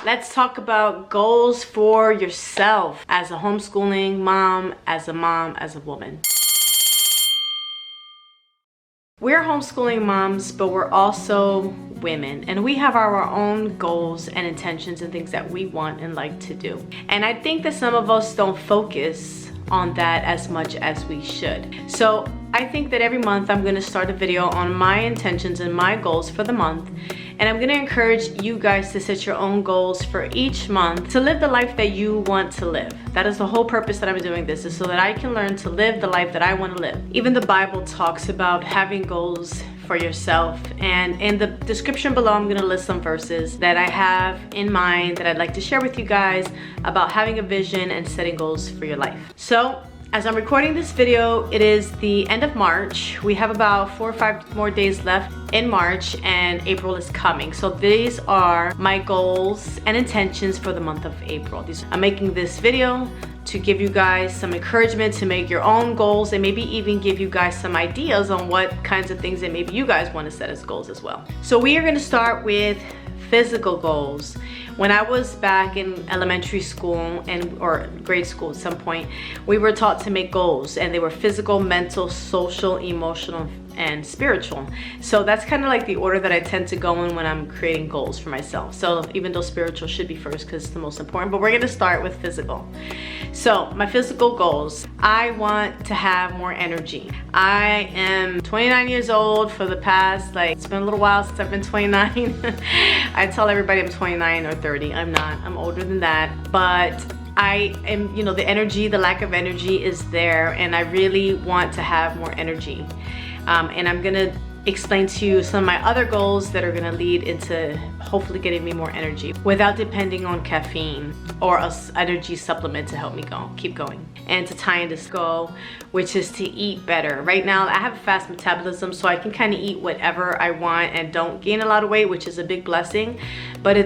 let's talk about goals for yourself as a homeschooling mom, as a woman. We're homeschooling moms, but we're also women, and we have our own goals and intentions and things that we want and like to do. And I think that some of us don't focus on that as much as we should. So I think that every month I'm going to start a video on my intentions and my goals for the month. And I'm going to encourage you guys to set your own goals for each month to live the life that you want to live. That is the whole purpose that I'm doing this, is so that I can learn to live the life that I want to live. Even the Bible talks about having goals for yourself, and in the description below I'm going to list some verses that I have in mind that I'd like to share with you guys about having a vision and setting goals for your life. So as I'm recording this video, it is the end of March. We have about 4 or 5 more days left in March, and April is coming. So these are my goals and intentions for the month of April. I'm making this video to give you guys some encouragement to make your own goals, and maybe even give you guys some ideas on what kinds of things that maybe you guys want to set as goals as well. So we are going to start with physical goals. When I was back in elementary school or grade school at some point, we were taught to make goals, and they were physical, mental, social, emotional, and spiritual. So that's kind of like the order that I tend to go in when I'm creating goals for myself. So even though spiritual should be first because it's the most important, but we're going to start with physical. So my physical goals, I want to have more energy. I am 29 years old. For the past, it's been a little while since I've been 29. I tell everybody I'm 29 or 30. I'm not. I'm older than that. But I am, the energy, the lack of energy is there, and I really want to have more energy. And I'm gonna explain to you some of my other goals that are gonna lead into hopefully getting me more energy without depending on caffeine or an energy supplement to help me keep going. And to tie in this goal, which is to eat better. Right now I have a fast metabolism, so I can kind of eat whatever I want and don't gain a lot of weight, which is a big blessing. But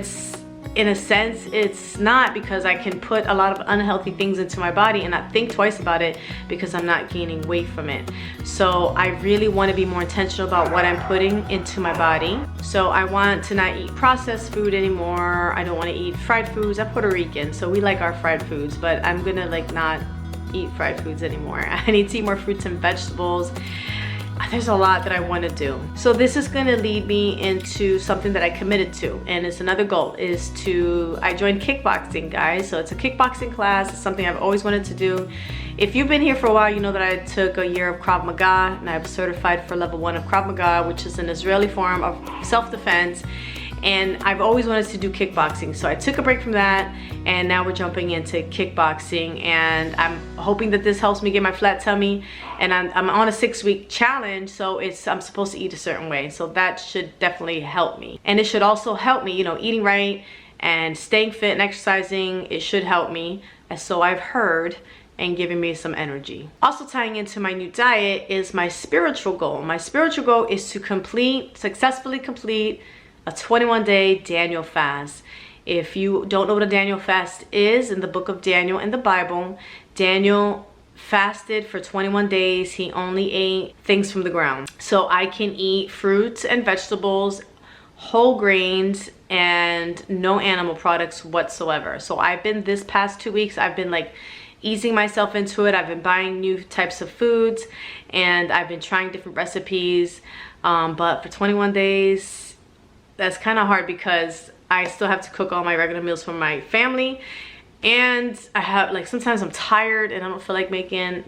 in a sense, it's not, because I can put a lot of unhealthy things into my body and not think twice about it because I'm not gaining weight from it. So I really want to be more intentional about what I'm putting into my body. So I want to not eat processed food anymore. I don't want to eat fried foods. I'm Puerto Rican, so we like our fried foods, but I'm gonna not eat fried foods anymore. I need to eat more fruits and vegetables. There's a lot that I want to do. So this is going to lead me into something that I committed to, and it's another goal, is I joined kickboxing, guys. So it's a kickboxing class. It's something I've always wanted to do. If you've been here for a while, you know that I took a year of Krav Maga, and I'm certified for level 1 of Krav Maga, which is an Israeli form of self-defense. And I've always wanted to do kickboxing, so I took a break from that, and now we're jumping into kickboxing, and I'm hoping that this helps me get my flat tummy. And I'm on a 6-week challenge, so I'm supposed to eat a certain way, so that should definitely help me. And it should also help me, eating right and staying fit and exercising. It should help me, and so I've heard, and giving me some energy. Also tying into my new diet is my spiritual goal. My spiritual goal is to successfully complete a 21-day Daniel fast. If you don't know what a Daniel fast is, in the book of Daniel in the Bible, Daniel fasted for 21 days. He only ate things from the ground. So I can eat fruits and vegetables, whole grains, and no animal products whatsoever. So this past 2 weeks, I've been easing myself into it. I've been buying new types of foods, and I've been trying different recipes. But for 21 days, that's kind of hard because I still have to cook all my regular meals for my family, and I have sometimes I'm tired and I don't feel like making,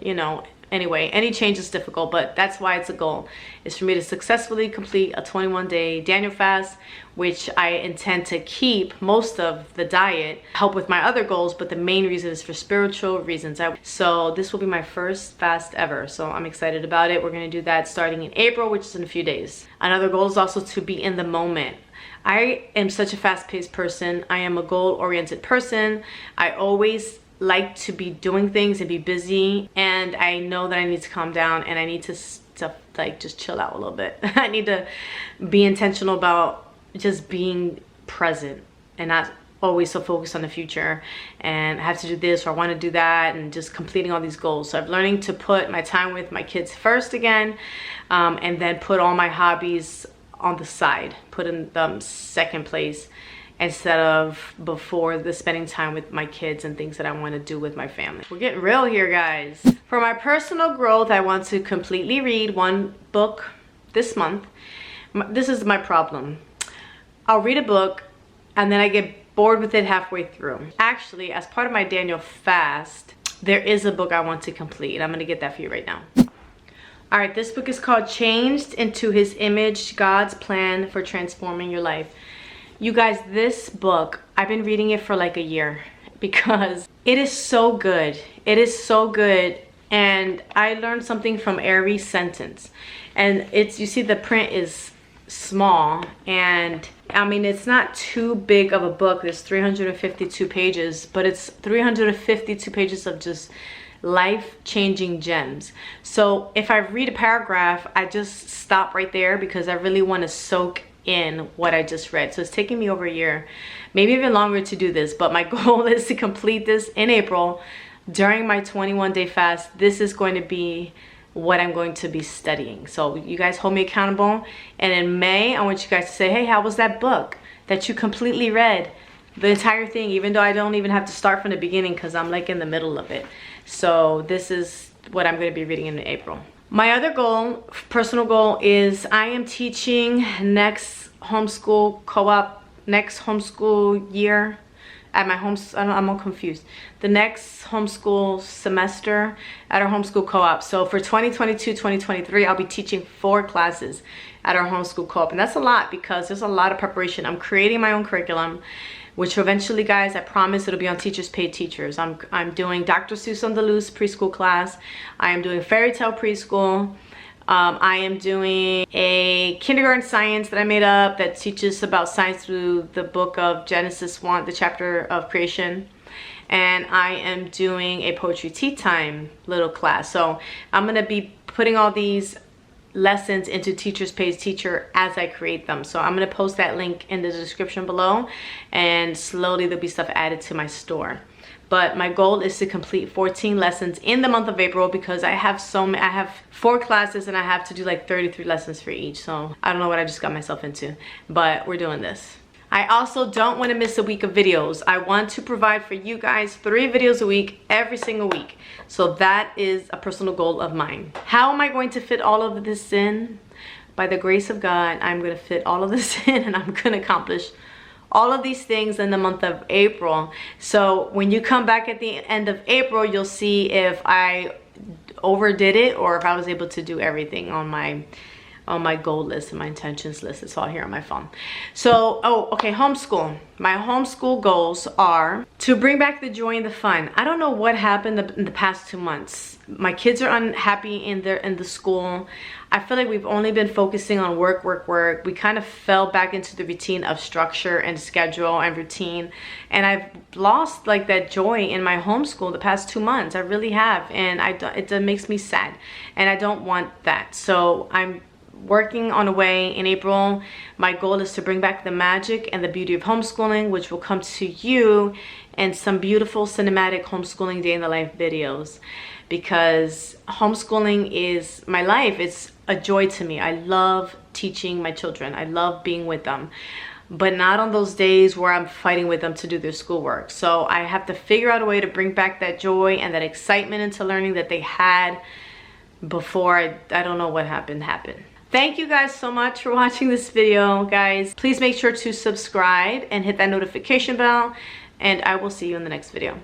anyway, any change is difficult. But that's why it's a goal, is for me to successfully complete a 21-day Daniel fast, which I intend to keep most of the diet, help with my other goals, but the main reason is for spiritual reasons. So this will be my first fast ever, so I'm excited about it. We're going to do that starting in April, which is in a few days. Another goal is also to be in the moment. I am such a fast-paced person. I am a goal-oriented person. I always like to be doing things and be busy, and I know that I need to calm down, and I need to just chill out a little bit. I need to be intentional about just being present and not always so focused on the future and I have to do this or I want to do that, and just completing all these goals. So I'm learning to put my time with my kids first again, and then put all my hobbies on the side, put in them second place, instead of before the spending time with my kids and things that I want to do with my family. We're getting real here, guys. For my personal growth, I want to completely read one book this month. This is my problem. I'll read a book and then I get bored with it halfway through. Actually, as part of my Daniel fast, there is a book I want to complete. I'm going to get that for you right now. All right, this book is called Changed into His Image, God's Plan for Transforming Your Life. You guys, this book, I've been reading it for like a year because it is so good. It is so good. And I learned something from every sentence. And it's, you see the print is small, and I mean, it's not too big of a book. There's 352 pages, but it's 352 pages of just life-changing gems. So if I read a paragraph, I just stop right there because I really want to soak in what I just read. So it's taking me over a year, maybe even longer to do this, but my goal is to complete this in April during my 21-day fast. This is going to be what I'm going to be studying. So you guys hold me accountable, and in May I want you guys to say, hey, how was that book that you completely read? The entire thing, even though I don't even have to start from the beginning because I'm like in the middle of it. So this is what I'm going to be reading in April. My other goal, personal goal, is I am teaching next homeschool co-op, next homeschool year at my home. I'm all confused. The next homeschool semester at our homeschool co-op. So for 2022-2023, I'll be teaching 4 classes at our homeschool co-op, and that's a lot because there's a lot of preparation. I'm creating my own curriculum, which eventually, guys, I promise it'll be on Teachers Paid Teachers. I'm doing Dr. Seuss on the Loose preschool class. I am doing Fairy Tale Preschool. I am doing a kindergarten science that I made up that teaches about science through the book of Genesis 1, the chapter of creation. And I am doing a poetry tea time little class. So I'm gonna be putting all these lessons into Teachers Paid Teacher as I create them. So I'm gonna post that link in the description below, and slowly there'll be stuff added to my store. But my goal is to complete 14 lessons in the month of April because I have I have 4 classes and I have to do like 33 lessons for each. So I don't know what I just got myself into, but we're doing this. I also don't want to miss a week of videos. I want to provide for you guys 3 videos a week, every single week. So that is a personal goal of mine. How am I going to fit all of this in? By the grace of God, I'm going to fit all of this in, and I'm going to accomplish all of these things in the month of April. So when you come back at the end of April, you'll see if I overdid it or if I was able to do everything on my goal list and my intentions list. It's all here on my phone. So, okay, homeschool. My homeschool goals are to bring back the joy and the fun. I don't know what happened in the past 2 months. My kids are unhappy in the school. I feel like we've only been focusing on work. We kind of fell back into the routine of structure and schedule and routine. And I've lost like that joy in my homeschool the past 2 months. I really have. And it makes me sad. And I don't want that. So I'm working on a way in April. My goal is to bring back the magic and the beauty of homeschooling, which will come to you in some beautiful cinematic homeschooling day in the life videos, because homeschooling is my life. It's a joy to me. I love teaching my children. I love being with them, but not on those days where I'm fighting with them to do their schoolwork. So I have to figure out a way to bring back that joy and that excitement into learning that they had before. I don't know what happened. Thank you guys so much for watching this video, guys. Please make sure to subscribe and hit that notification bell, and I will see you in the next video.